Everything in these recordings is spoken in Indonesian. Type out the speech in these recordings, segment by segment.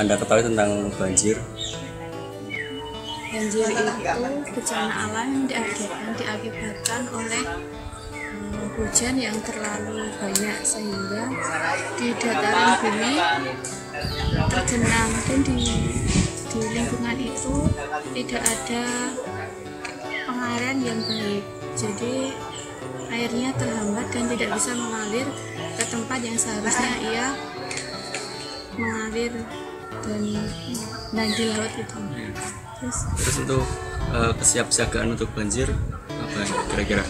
Anda ketahui tentang banjir? Banjir itu bencana alam yang diakibatkan oleh hujan yang terlalu banyak sehingga di dataran bumi tergenang dan di lingkungan itu tidak ada pengaliran yang baik, jadi airnya terhambat dan tidak bisa mengalir ke tempat yang seharusnya ia mengalir dan di laut itu. Terus untuk kesiapsiagaan untuk banjir apa kira-kira?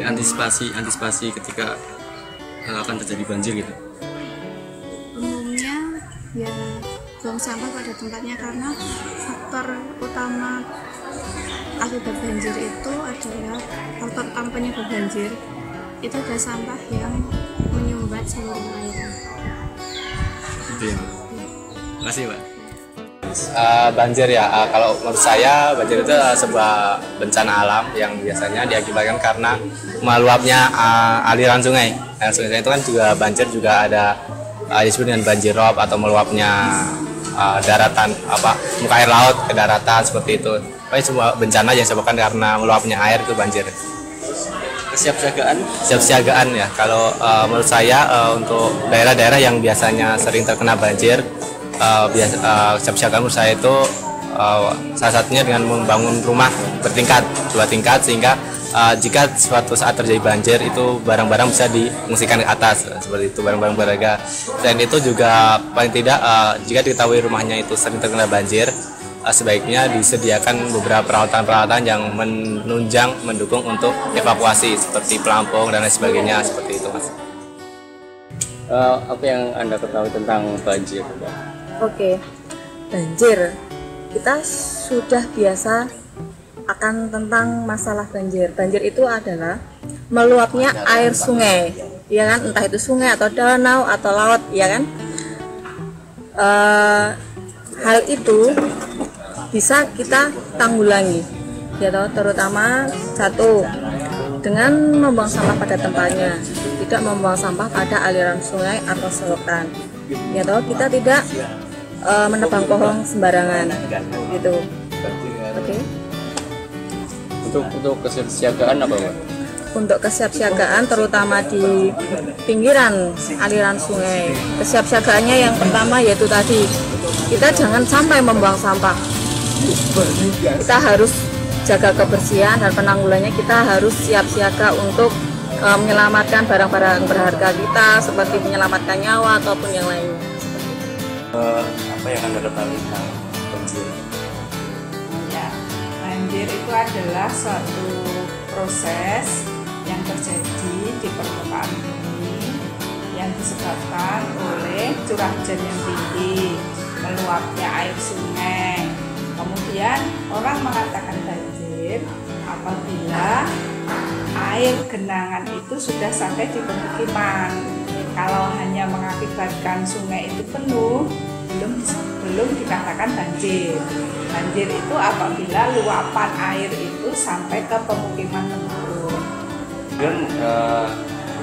Antisipasi ketika akan terjadi banjir gitu. Umumnya ya buang sampah pada tempatnya, karena faktor utama akibat banjir itu adalah faktor utama penyebab banjir itu adalah sampah yang menyumbat saluran air. Gitu ya. Terima kasih, Pak. Banjir ya, kalau menurut saya banjir itu sebuah bencana alam yang biasanya diakibatkan karena meluapnya aliran sungai. Sungai itu kan juga banjir, juga ada disebut dengan banjir rob atau meluapnya daratan muka air laut ke daratan seperti itu. Pokoknya semua bencana yang disebabkan karena meluapnya air itu banjir. Kesiapsiagaan ya, kalau menurut saya untuk daerah-daerah yang biasanya sering terkena banjir, kesiapsiagaan menurut saya itu salah satunya dengan membangun rumah bertingkat, 2 tingkat, sehingga jika suatu saat terjadi banjir itu barang-barang bisa diungsikan ke atas seperti itu, barang-barang berharga. Dan itu juga paling tidak jika diketahui rumahnya itu sering terkena banjir, sebaiknya disediakan beberapa peralatan-peralatan yang menunjang, mendukung untuk evakuasi seperti pelampung dan lain sebagainya, seperti itu, Mas. Apa yang Anda ketahui tentang banjir, Pak? Oke, banjir. Kita sudah biasa akan tentang masalah banjir. Banjir itu adalah meluapnya air sungai, ya kan? Entah itu sungai atau danau atau laut, ya kan? Hal itu bisa kita tanggulangi, ya toh, terutama satu, dengan membuang sampah pada tempatnya, tidak membuang sampah pada aliran sungai atau selokan, ya toh, kita tidak menebang pohon sembarangan, gitu. Oke. Untuk kesiapsiagaan apa, Pak? Untuk kesiapsiagaan terutama di pinggiran aliran sungai, kesiapsiagaannya yang pertama yaitu tadi, kita jangan sampai membuang sampah. Kita harus jaga kebersihan dan penanggulannya, kita harus siap siaga untuk menyelamatkan barang-barang berharga kita, seperti menyelamatkan nyawa ataupun yang lainnya. Apa yang Anda ketahui tentang banjir? Ya, banjir itu adalah suatu proses yang terjadi di permukaan bumi yang disebabkan oleh curah hujan yang tinggi, meluapnya air sungai. Kemudian orang mengatakan banjir apabila air genangan itu sudah sampai di pemukiman. Kalau hanya mengakibatkan sungai itu penuh, belum dikatakan banjir. Banjir itu apabila luapan air itu sampai ke pemukiman tersebut. Dan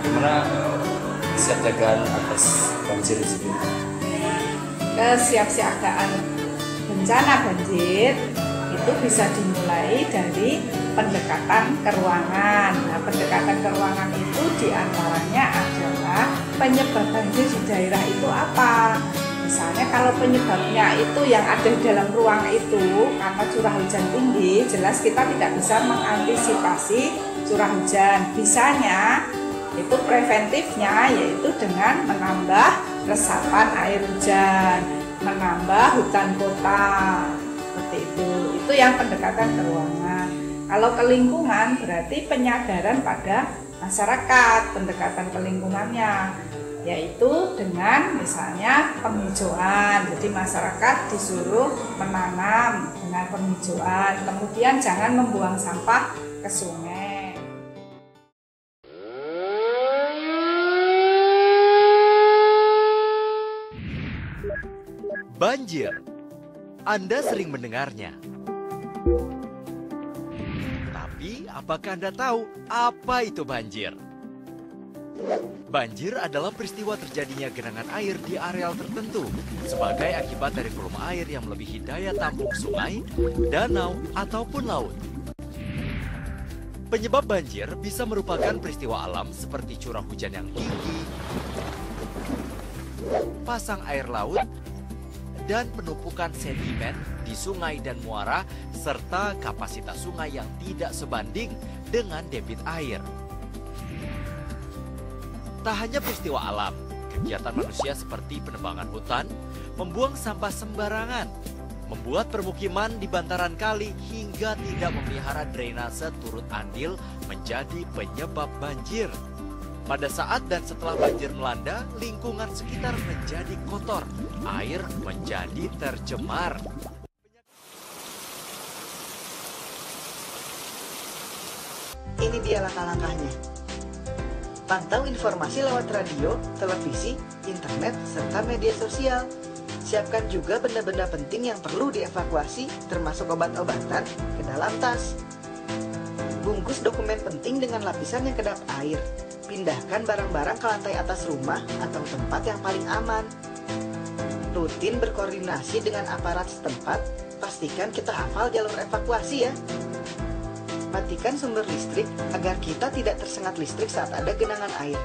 bagaimana kesiapsiagaan atas banjir itu? Kesiapsiagaan bencana banjir itu bisa dimulai dari pendekatan ke ruangan. Nah, pendekatan ke ruangan itu diantaranya adalah penyebab banjir di daerah itu apa. Misalnya kalau penyebabnya itu yang ada di dalam ruang itu karena curah hujan tinggi, jelas kita tidak bisa mengantisipasi curah hujan. Bisanya itu preventifnya yaitu dengan menambah resapan air hujan, menambah hutan kota, seperti itu. Itu yang pendekatan ke ruangan. Kalau ke lingkungan berarti penyadaran pada masyarakat, pendekatan ke lingkungannya, yaitu dengan misalnya penghijauan. Jadi masyarakat disuruh menanam dengan penghijauan, kemudian jangan membuang sampah ke sungai. Banjir, Anda sering mendengarnya. Tapi apakah Anda tahu apa itu banjir? Banjir adalah peristiwa terjadinya genangan air di areal tertentu sebagai akibat dari volume air yang melebihi daya tampung sungai, danau, ataupun laut. Penyebab banjir bisa merupakan peristiwa alam seperti curah hujan yang tinggi, pasang air laut, dan penumpukan sedimen di sungai dan muara, serta kapasitas sungai yang tidak sebanding dengan debit air. Tak hanya peristiwa alam, kegiatan manusia seperti penebangan hutan, membuang sampah sembarangan, membuat permukiman di bantaran kali hingga tidak memelihara drainase turut andil menjadi penyebab banjir. Pada saat dan setelah banjir melanda, lingkungan sekitar menjadi kotor, air menjadi tercemar. Ini dia langkah-langkahnya. Pantau informasi lewat radio, televisi, internet, serta media sosial. Siapkan juga benda-benda penting yang perlu dievakuasi, termasuk obat-obatan, ke dalam tas. Bungkus dokumen penting dengan lapisan yang kedap air. Pindahkan barang-barang ke lantai atas rumah atau tempat yang paling aman. Rutin berkoordinasi dengan aparat setempat, pastikan kita hafal jalur evakuasi ya. Matikan sumber listrik agar kita tidak tersengat listrik saat ada genangan air.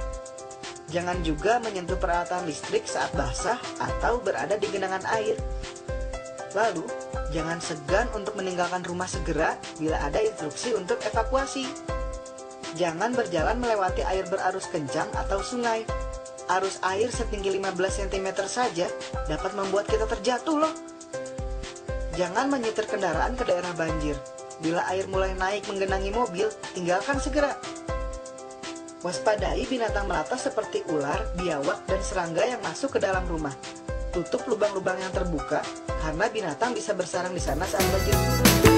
Jangan juga menyentuh peralatan listrik saat basah atau berada di genangan air. Lalu, jangan segan untuk meninggalkan rumah segera bila ada instruksi untuk evakuasi. Jangan berjalan melewati air berarus kencang atau sungai. Arus air setinggi 15 cm saja dapat membuat kita terjatuh loh. Jangan menyetir kendaraan ke daerah banjir. Bila air mulai naik menggenangi mobil, tinggalkan segera. Waspadai binatang melata seperti ular, biawak, dan serangga yang masuk ke dalam rumah. Tutup lubang-lubang yang terbuka, karena binatang bisa bersarang di sana saat banjir turun.